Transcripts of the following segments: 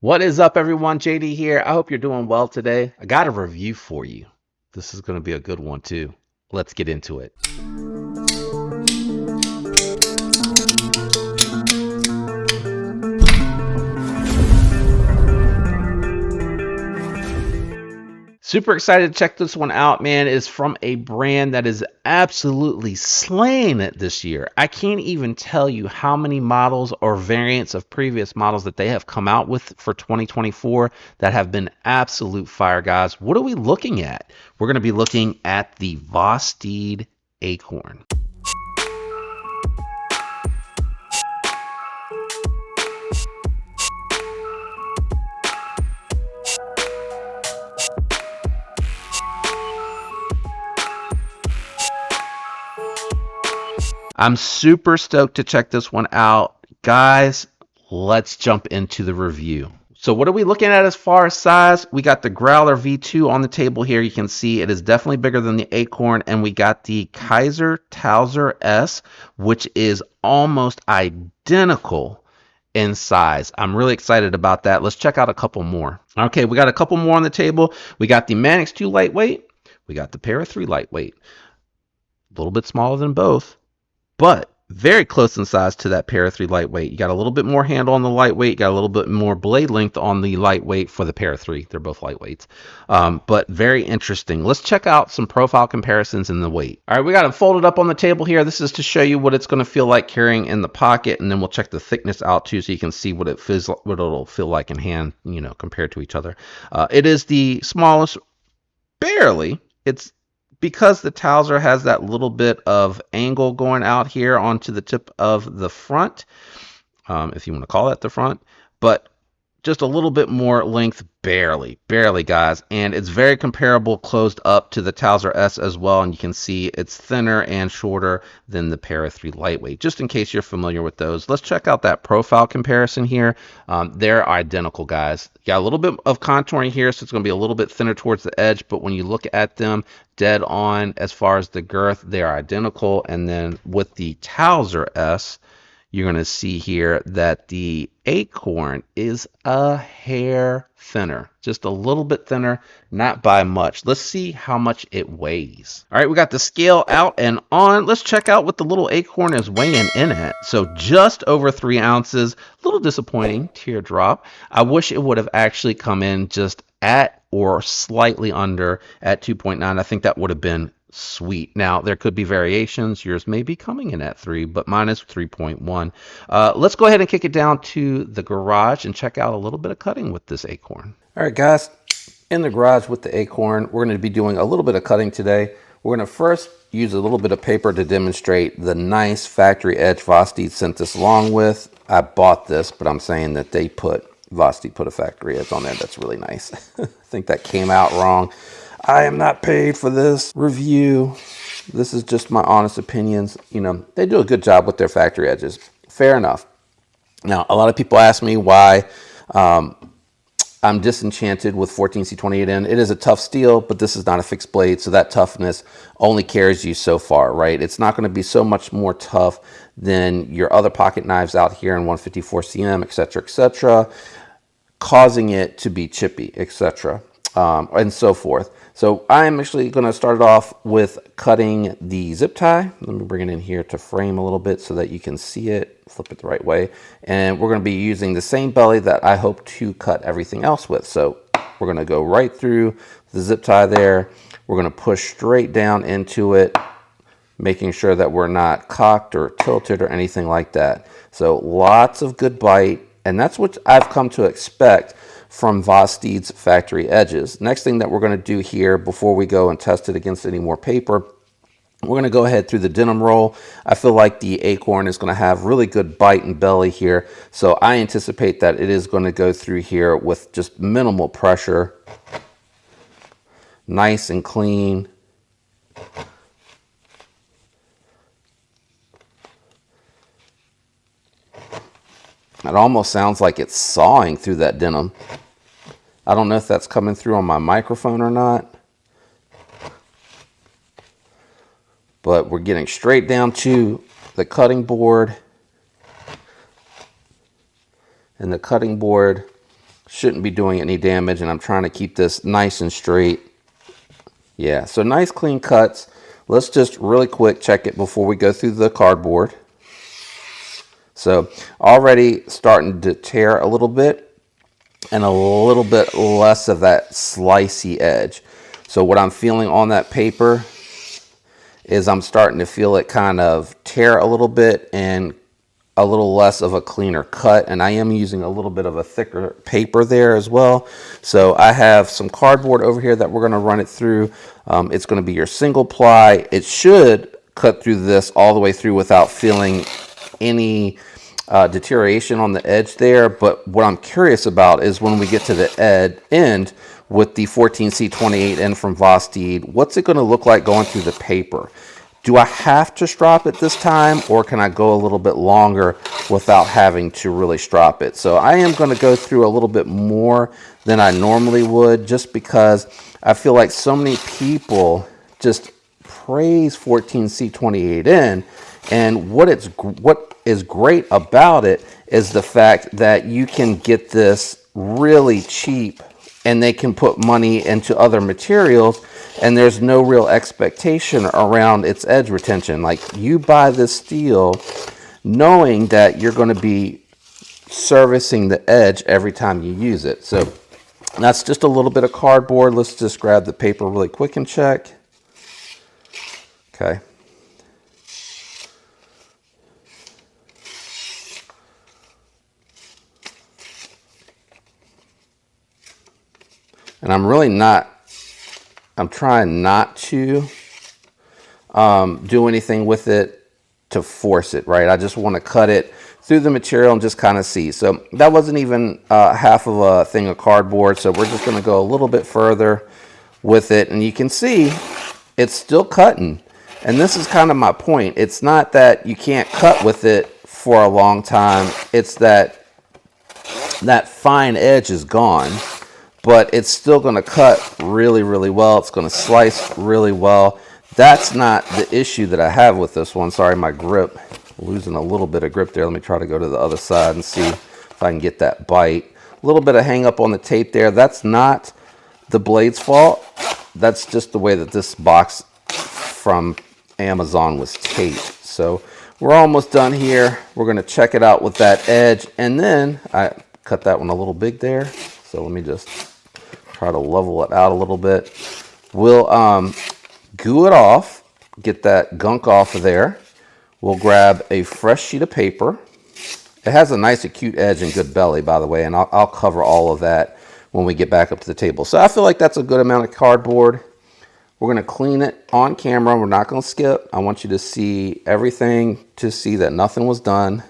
What is up, everyone? JD here. I hope you're doing well today. I got a review for you. This is going to be a good one, too. Let's get into it. Super excited to check this one out, man. It's from a brand that is absolutely slaying it this year. I can't even tell you how many models or variants of previous models that they have come out with for 2024 that have been absolute fire, guys. What are we looking at? We're going to be looking at the Vosteed Acorn. I'm super stoked to check this one out. Guys, let's jump into the review. So what are we looking at as far as size? We got the Growler V2 on the table here. You can see it is definitely bigger than the Acorn, and we got the Kaiser Towser S, which is almost identical in size. I'm really excited about that. Let's check out a couple more. Okay, we got a couple more on the table. We got the Manix 2 lightweight. We got the Para 3 lightweight. A little bit smaller than both, but very close in size to that Para 3 lightweight. You got a little bit more handle on the lightweight, you got a little bit more blade length on the lightweight for the Para 3. They're both lightweights, but very interesting. Let's check out some profile comparisons in the weight. All right, we got it folded up on the table here. This is to show you what it's going to feel like carrying in the pocket, and then we'll check the thickness out too, so you can see what it feels, what it'll feel like in hand, compared to each other. It is the smallest, barely. It's because the Towser has that little bit of angle going out here onto the tip of the front, if you want to call that the front, but just a little bit more length, barely, guys. And it's very comparable closed up to the Towser S as well. And you can see it's thinner and shorter than the Para 3 lightweight, just in case you're familiar with those. Let's check out that profile comparison here. They're identical, guys. Got a little bit of contouring here, so it's going to be a little bit thinner towards the edge, but when you look at them dead on as far as the girth, they are identical. And then with the Towser S, you're going to see here that the Acorn is a hair thinner, just a little bit thinner, not by much. Let's see how much it weighs. All right, we got the scale out and on. Let's check out what the little Acorn is weighing in at. So just over 3 ounces. A little disappointing, teardrop. I wish it would have actually come in just at or slightly under at 2.9. I think that would have been sweet. Now, there could be variations. Yours may be coming in at 3, but mine is 3.1. Let's go ahead and kick it down to the garage and check out a little bit of cutting with this Acorn. All right, guys, in the garage with the Acorn, we're going to be doing a little bit of cutting today. We're going to first use a little bit of paper to demonstrate the nice factory edge Vosteed sent this along with. I bought this, but I'm saying that Vosteed put a factory edge on there. That's really nice. I think that came out wrong. I am not paid for this review. This is just my honest opinions. They do a good job with their factory edges. Fair enough. Now, a lot of people ask me why I'm disenchanted with 14C28N. It is a tough steel, but this is not a fixed blade, so that toughness only carries you so far, right? It's not going to be so much more tough than your other pocket knives out here in 154cm, etc., causing it to be chippy, etc., and so forth. So I'm actually going to start it off with cutting the zip tie. Let me bring it in here to frame a little bit so that you can see it, flip it the right way. And we're going to be using the same belly that I hope to cut everything else with. So we're going to go right through the zip tie there. We're going to push straight down into it, making sure that we're not cocked or tilted or anything like that. So lots of good bite, and that's what I've come to expect from Vosteed's factory edges. Next thing that we're going to do here before we go and test it against any more paper, we're going to go ahead through the denim roll. I feel like the Acorn is going to have really good bite and belly here, so I anticipate that it is going to go through here with just minimal pressure, nice and clean. It almost sounds like it's sawing through that denim. I don't know if that's coming through on my microphone or not, but we're getting straight down to the cutting board. And the cutting board Shouldn't be doing any damage, and I'm trying to keep this nice and straight. Yeah, so nice clean cuts. Let's just really quick check it before we go through the cardboard. So already starting to tear a little bit and a little bit less of that slicey edge. So what I'm feeling on that paper is I'm starting to feel it kind of tear a little bit and a little less of a cleaner cut, and I am using a little bit of a thicker paper there as well. So I have some cardboard over here that we're going to run it through. It's going to be your single ply. It should cut through this all the way through without feeling any deterioration on the edge there. But what I'm curious about is when we get to the end with the 14C28N from Vosteed, what's it going to look like going through the paper? Do I have to strop it this time, or can I go a little bit longer without having to really strop it? So I am going to go through a little bit more than I normally would, just because I feel like so many people just praise 14C28N, and what is great about it is the fact that you can get this really cheap, and they can put money into other materials, and there's no real expectation around its edge retention. Like, you buy this steel knowing that you're going to be servicing the edge every time you use it. So that's just a little bit of cardboard. Let's just grab the paper really quick and check. Okay. And I'm trying not to do anything with it to force it, right? I just want to cut it through the material and just kind of see. So that wasn't even half of a thing of cardboard. So we're just going to go a little bit further with it. And you can see it's still cutting. And this is kind of my point. It's not that you can't cut with it for a long time. It's that fine edge is gone, but it's still going to cut really, really well. It's going to slice really well. That's not the issue that I have with this one. Sorry, my grip, losing a little bit of grip there. Let me try to go to the other side and see if I can get that bite. A little bit of hang up on the tape there. That's not the blade's fault. That's just the way that this box from Amazon was taped. So we're almost done here. We're going to check it out with that edge, and then I cut that one a little big there. So let me just try to level it out a little bit. We'll goo it off, get that gunk off of there. We'll grab a fresh sheet of paper. It has a nice acute edge and good belly, by the way, and I'll cover all of that when we get back up to the table. So I feel like that's a good amount of cardboard. We're going to clean it on camera. We're not going to skip. I want you to see everything, to see that nothing was done,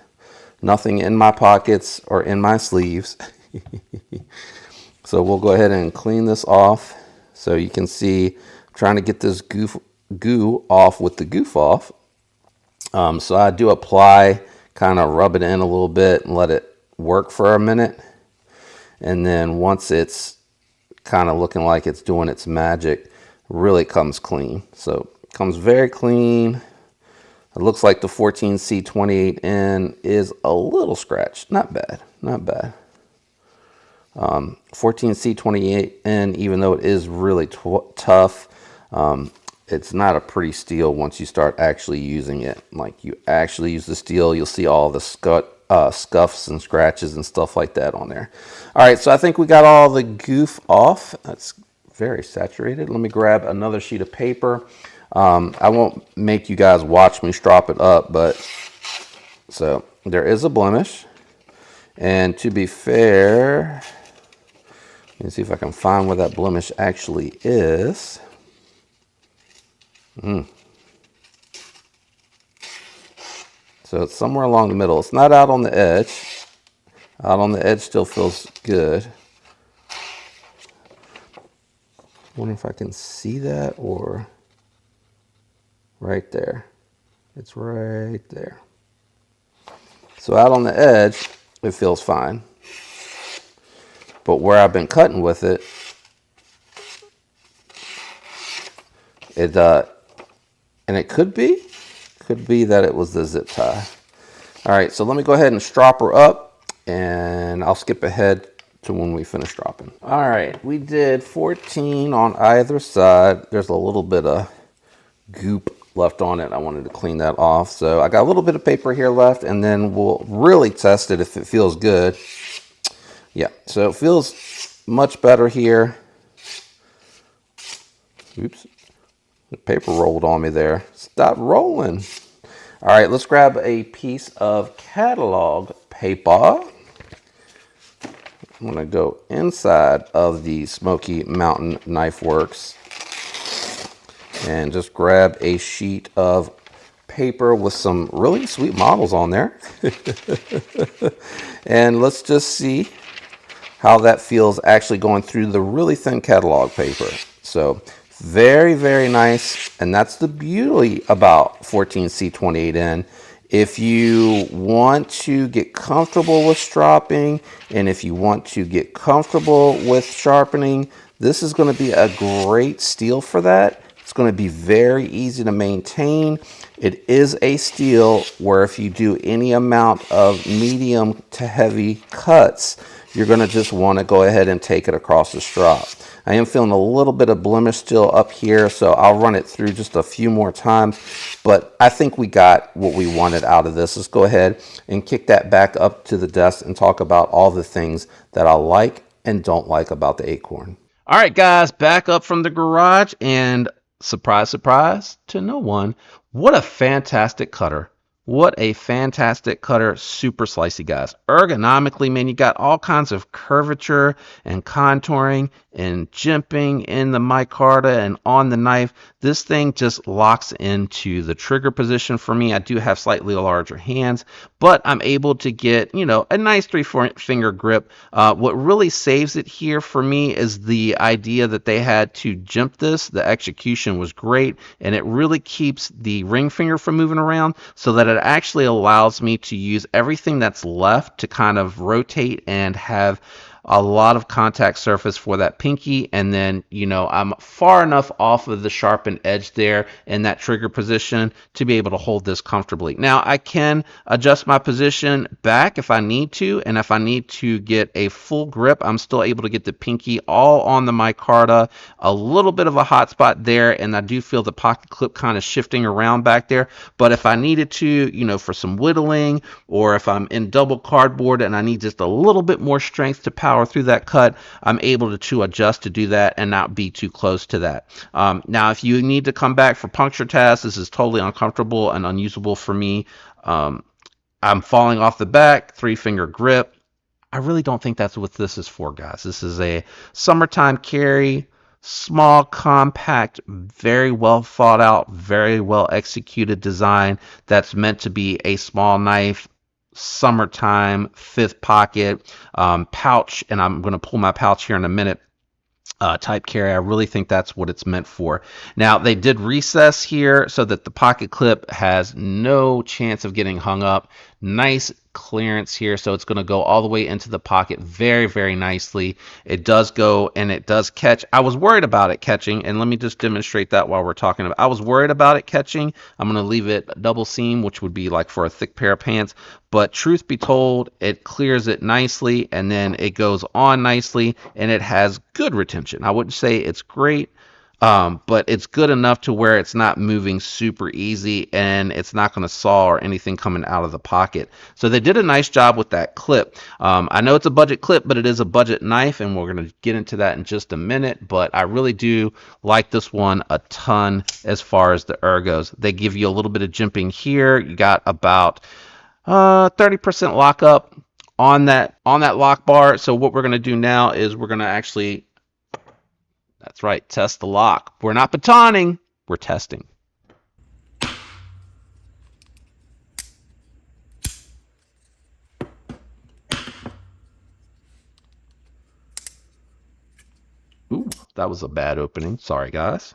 nothing in my pockets or in my sleeves. So we'll go ahead and clean this off. So you can see, I'm trying to get this goo off with the goof off. So I do apply, kind of rub it in a little bit and let it work for a minute. And then once it's kind of looking like it's doing its magic, really comes clean. So it comes very clean. It looks like the 14C28N is a little scratched. Not bad, not bad. 14C28N, even though it is really tough, it's not a pretty steel once you start actually using it. Like, you actually use the steel, you'll see all the scuffs and scratches and stuff like that on there. All right, so I think we got all the goof off. That's very saturated. Let me grab another sheet of paper. I won't make you guys watch me strop it up, but so there is a blemish. And to be fair, let me see if I can find where that blemish actually is. So it's somewhere along the middle. It's not out on the edge. Out on the edge still feels good. Wonder if I can see that, or right there. It's right there. So out on the edge, it feels fine. But where I've been cutting with it, and it could be that it was the zip tie. All right, so let me go ahead and strop her up, and I'll skip ahead to when we finish dropping. All right, we did 14 on either side. There's a little bit of goop left on it. I wanted to clean that off. So I got a little bit of paper here left, and then we'll really test it if it feels good. Yeah, so it feels much better here. Oops, the paper rolled on me there. Stop rolling. All right, let's grab a piece of catalog paper. I'm gonna go inside of the Smoky Mountain Knife Works and just grab a sheet of paper with some really sweet models on there. And let's just see how that feels actually going through the really thin catalog paper. So very, very nice. And that's the beauty about 14C28N. If you want to get comfortable with stropping, and if you want to get comfortable with sharpening, this is going to be a great steel for that. It's going to be very easy to maintain. It is a steel where if you do any amount of medium to heavy cuts, you're going to just want to go ahead and take it across the strop. I am feeling a little bit of blemish still up here, so I'll run it through just a few more times, but I think we got what we wanted out of this. Let's go ahead and kick that back up to the desk and talk about all the things that I like and don't like about the Acorn. All right, guys, back up from the garage, and surprise, surprise to no one, what a fantastic cutter. What a fantastic cutter. Super slicey, guys. Ergonomically, man, you got all kinds of curvature and contouring and jimping in the micarta and on the knife. This thing just locks into the trigger position for me. I do have slightly larger hands, but I'm able to get, you know, a nice 3-finger grip. What really saves it here for me is the idea that they had to jimp this. The execution was great, and it really keeps the ring finger from moving around so that it actually allows me to use everything that's left to kind of rotate and have a lot of contact surface for that pinky, and then, you know, I'm far enough off of the sharpened edge there in that trigger position to be able to hold this comfortably. Now I can adjust my position back if I need to, and if I need to get a full grip, I'm still able to get the pinky all on the micarta, a little bit of a hot spot there, and I do feel the pocket clip kind of shifting around back there. But if I needed to, you know, for some whittling, or if I'm in double cardboard and I need just a little bit more strength to power through that cut, I'm able to adjust to do that and not be too close to that. Now, if you need to come back for puncture tasks, this is totally uncomfortable and unusable for me. I'm falling off the back, 3-finger grip. I really don't think that's what this is for, guys. This is a summertime carry, small, compact, very well thought out, very well executed design that's meant to be a small knife, summertime, 5th pocket, pouch, and I'm going to pull my pouch here in a minute, type carry. I really think that's what it's meant for. Now, they did recess here so that the pocket clip has no chance of getting hung up. Nice clearance here, so it's going to go all the way into the pocket very, very nicely. It does go and it does catch. I was worried about it catching, and let me just demonstrate that while we're talking about. I was worried about it catching. I'm going to leave it double seam, which would be like for a thick pair of pants, but truth be told, it clears it nicely, and then it goes on nicely, and it has good retention. I wouldn't say it's great, but it's good enough to where it's not moving super easy, and it's not going to saw or anything coming out of the pocket. So they did a nice job with that clip. I know it's a budget clip, but it is a budget knife, and we're going to get into that in just a minute. But I really do like this one a ton as far as the ergos. They give you a little bit of jimping here. You got about 30% lockup on that lock bar. So what we're going to do now is we're going to actually, that's right, test the lock. We're not batoning, we're testing. Ooh, that was a bad opening. Sorry, guys.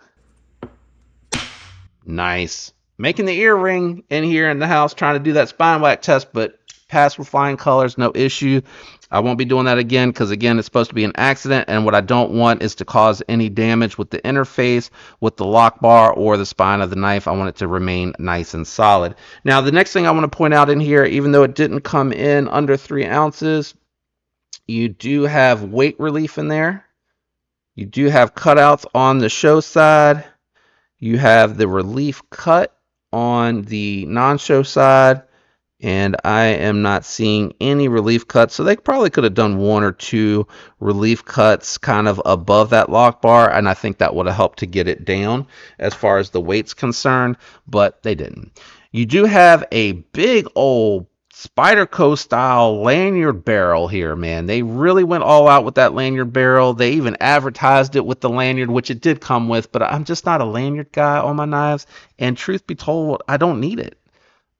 Nice. Making the ear ring in here in the house, trying to do that spine whack test, but passed with flying colors, no issue. I won't be doing that again because, again, it's supposed to be an accident, and what I don't want is to cause any damage with the interface, with the lock bar, or the spine of the knife. I want it to remain nice and solid. Now, the next thing I want to point out in here, even though it didn't come in under 3 ounces, You do have weight relief in there. You do have cutouts on the show side. You have the relief cut on the non-show side. And I am not seeing any relief cuts. So they probably could have done one or two relief cuts kind of above that lock bar. And I think that would have helped to get it down as far as the weight's concerned, but they didn't. You do have a big old Spyderco style lanyard barrel here, man. They really went all out with that lanyard barrel. They even advertised it with the lanyard, which it did come with, but I'm just not a lanyard guy on my knives. And truth be told, I don't need it.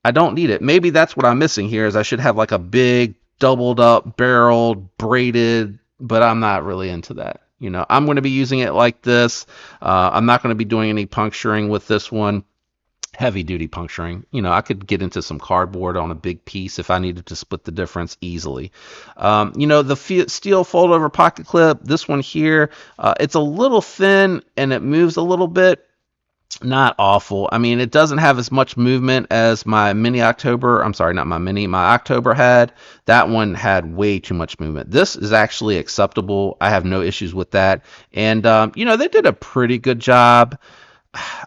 I don't need it. Maybe that's what I'm missing here is I should have like a big doubled up barreled braided, but I'm not really into that. You know, I'm going to be using it like this. I'm not going to be doing any puncturing with this one. Heavy duty puncturing. You know, I could get into some cardboard on a big piece if I needed to split the difference easily. You know, the steel fold over pocket clip, this one here, it's a little thin and it moves a little bit. Not awful. I mean, it doesn't have as much movement as my mini October. I'm sorry, not my mini. My October had. That one had way too much movement. This is actually acceptable. I have no issues with that. And, you know, they did a pretty good job.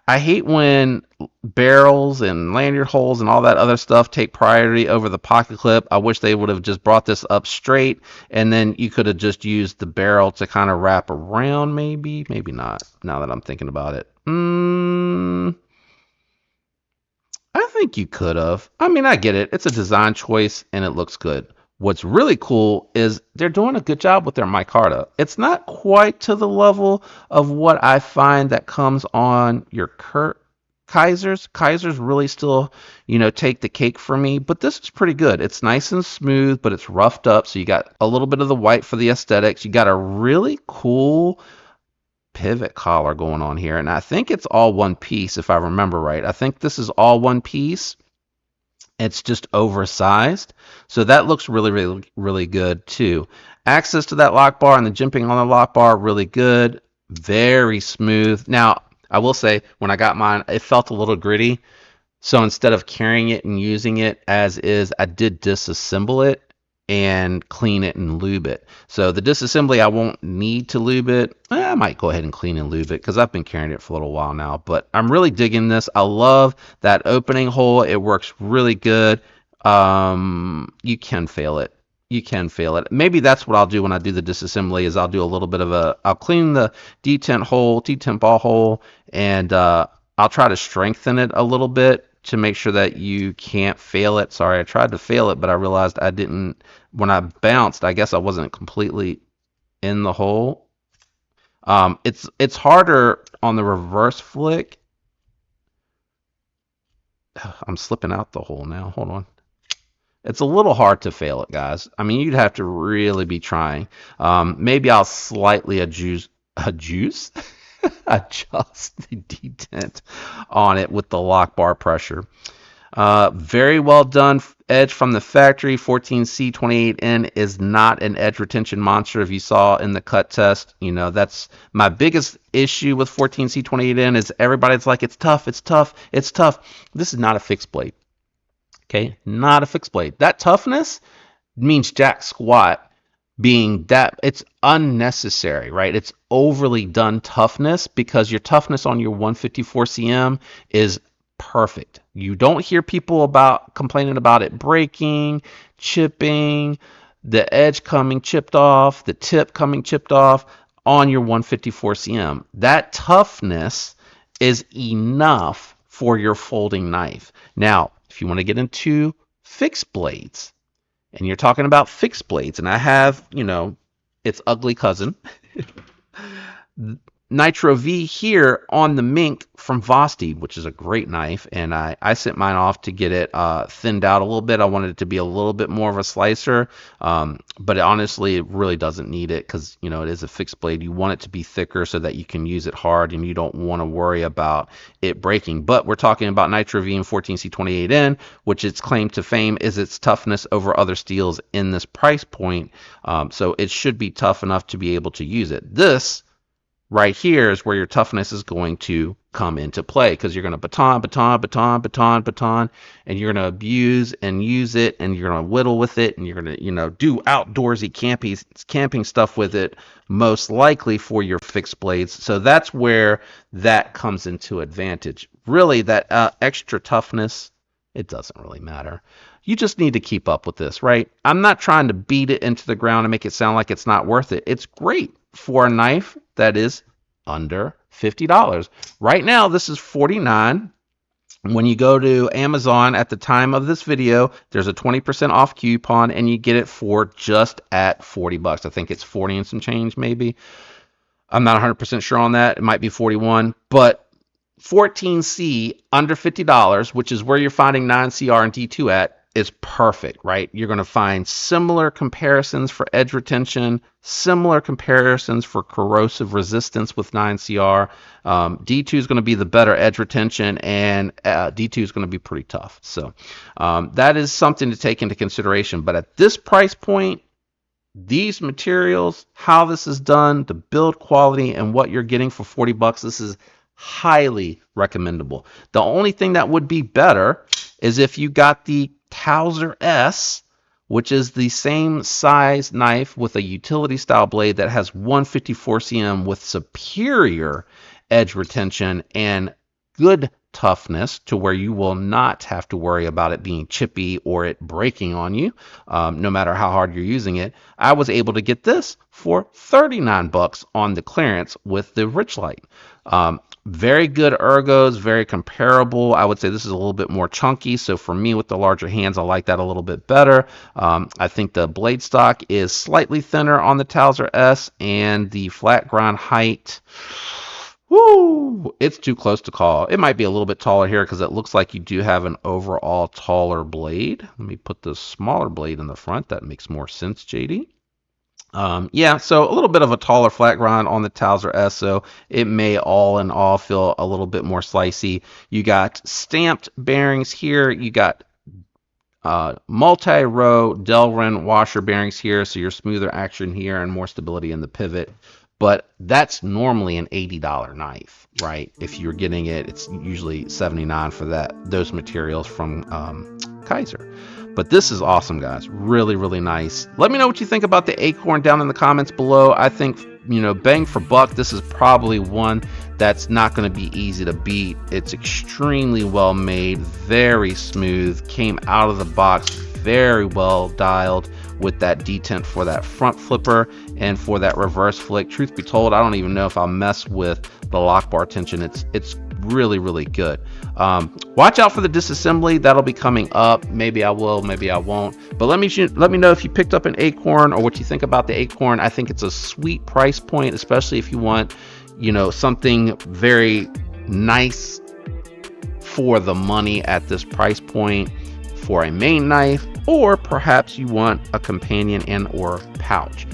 I hate when barrels and lanyard holes and all that other stuff take priority over the pocket clip. I wish they would have just brought this up straight, and then you could have just used the barrel to kind of wrap around, maybe not, now that I'm thinking about it. I think you could have. I mean, I get it. It's a design choice, and it looks good. What's really cool is they're doing a good job with their micarta. It's not quite to the level of what I find that comes on your Kaisers. Kaisers really still, you know, take the cake for me, but this is pretty good. It's nice and smooth, but it's roughed up, so you got a little bit of the white for the aesthetics. You got a really cool pivot collar going on here, and I think it's all one piece if I remember right. I think this is all one piece. It's just oversized, so that looks really good too. Access to that lock bar and the jimping on the lock bar, really good, very smooth. Now I will say, when I got mine, it felt a little gritty, so instead of carrying it and using it as is, I did disassemble it and clean it and lube it. So the disassembly, I won't need to lube it. I might go ahead and clean and lube it because I've been carrying it for a little while now, but I'm really digging this. I love that opening hole. It works really good. You can fail it. You can fail it. Maybe that's what I'll do when I do the disassembly is I'll do a little bit of I'll clean the detent ball hole, and I'll try to strengthen it a little bit to make sure that you can't fail it. Sorry, I tried to fail it, but I realized I didn't. When I bounced, I guess I wasn't completely in the hole. It's harder on the reverse flick. I'm slipping out the hole now. Hold on. It's a little hard to fail it, guys. I mean, you'd have to really be trying. Maybe I'll slightly adjust the detent on it with the lock bar pressure. Very well done edge from the factory. 14C28N is not an edge retention monster. If you saw in the cut test, you know, that's my biggest issue with 14C28N is everybody's like, it's tough, it's tough, it's tough. This is not a fixed blade. Okay, not a fixed blade. That toughness means jack squat. Being that it's unnecessary, right? It's overly done toughness because your toughness on your 154 cm is perfect. You don't hear people complaining about it breaking, chipping, the edge coming chipped off, the tip coming chipped off on your 154 cm. That toughness is enough for your folding knife. Now, if you want to get into fixed blades, and you're talking about fixed blades, and I have, you know, its ugly cousin, Nitro V here on the Mink from Vosteed, which is a great knife, and I sent mine off to get it thinned out a little bit. I wanted it to be a little bit more of a slicer, but honestly, it really doesn't need it because, you know, it is a fixed blade. You want it to be thicker so that you can use it hard, and you don't want to worry about it breaking. But we're talking about Nitro V and 14C28N, which its claim to fame is its toughness over other steels in this price point, so it should be tough enough to be able to use it. This right here is where your toughness is going to come into play, because you're going to baton, and you're going to abuse and use it, and you're going to whittle with it, and you're going to, do outdoorsy camping stuff with it, most likely for your fixed blades. So that's where that comes into advantage. Really, that extra toughness, it doesn't really matter. You just need to keep up with this, right? I'm not trying to beat it into the ground and make it sound like it's not worth it. It's great for a knife that is under $50. Right now, this is $49. When you go to Amazon at the time of this video, there's a 20% off coupon, and you get it for just at $40. I think it's 40 and some change, maybe. I'm not 100% sure on that. It might be 41, but 14C under $50, which is where you're finding 9CR and D2 at, is perfect, right? You're going to find similar comparisons for edge retention, similar comparisons for corrosive resistance with 9CR. D2 is going to be the better edge retention, and D2 is going to be pretty tough. So that is something to take into consideration. But at this price point, these materials, how this is done, the build quality, and what you're getting for $40, this is highly recommendable. The only thing that would be better is if you got the Towser S, which is the same size knife with a utility style blade that has 154 cm with superior edge retention and good toughness, to where you will not have to worry about it being chippy or it breaking on you, no matter how hard you're using it. I was able to get this for $39 on the clearance with the Richlight. Very good ergos, very comparable. I would say this is a little bit more chunky, so for me with the larger hands, I like that a little bit better. I think the blade stock is slightly thinner on the Towser S, and the flat grind height, it's too close to call. It might be a little bit taller here because it looks like you do have an overall taller blade. Let me put the smaller blade in the front. That makes more sense, JD. Yeah, so a little bit of a taller flat grind on the Towser S, so it may all in all feel a little bit more slicey. You got stamped bearings here. You got multi-row Delrin washer bearings here, so your smoother action here and more stability in the pivot. But that's normally an $80 knife, right? If you're getting it, it's usually $79 for those materials from Kaiser. But this is awesome, guys. Really, really nice. Let me know what you think about the Acorn down in the comments below. I think, bang for buck, this is probably one that's not going to be easy to beat. It's extremely well made, very smooth, came out of the box very well dialed with that detent for that front flipper and for that reverse flick. Truth be told, I don't even know if I'll mess with the lock bar tension. It's really, really good. Watch out for the disassembly. That'll be coming up. Maybe I will, maybe I won't. But let me know if you picked up an Acorn or what you think about the Acorn. I think it's a sweet price point, especially if you want, something very nice for the money at this price point for a main knife, or perhaps you want a companion and or pouch.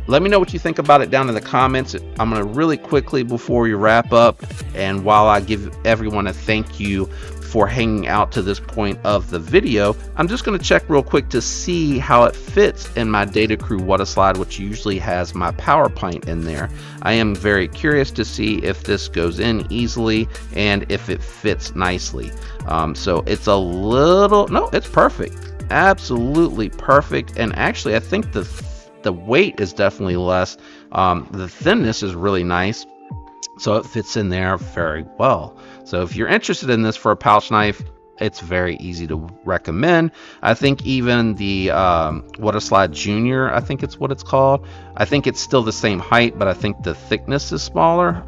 Let me know what you think about it down in the comments. I'm going to really quickly, before we wrap up, and while I give everyone a thank you for hanging out to this point of the video, I'm just going to check real quick to see how it fits in my Data Crew water slide, which usually has my power pint in there. I am very curious to see if this goes in easily and if it fits nicely. So it's a little, no, it's perfect. Absolutely perfect. And actually, I think the weight is definitely less. The thinness is really nice, so it fits in there very well. So if you're interested in this for a pouch knife, it's very easy to recommend. I think even the Water Slide Junior, I think it's what it's called, I think it's still the same height, but I think the thickness is smaller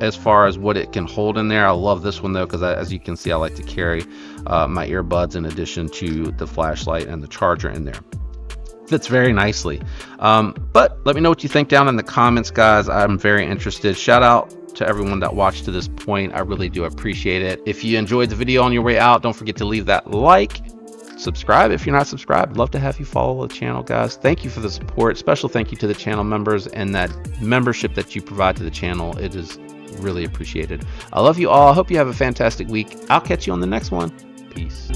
as far as what it can hold in there. I love this one though, because as you can see, I like to carry my earbuds in addition to the flashlight and the charger in there. Fits very nicely. But let me know what you think down in the comments, guys. I'm very interested. Shout out to everyone that watched to this point. I really do appreciate it. If you enjoyed the video on your way out, don't forget to leave that like, subscribe if you're not subscribed. Love to have you follow the channel, guys. Thank you for the support. Special thank you to the channel members and that membership that you provide to the channel. It is really appreciated. I love you all. I hope you have a fantastic week. I'll catch you on the next one. Peace.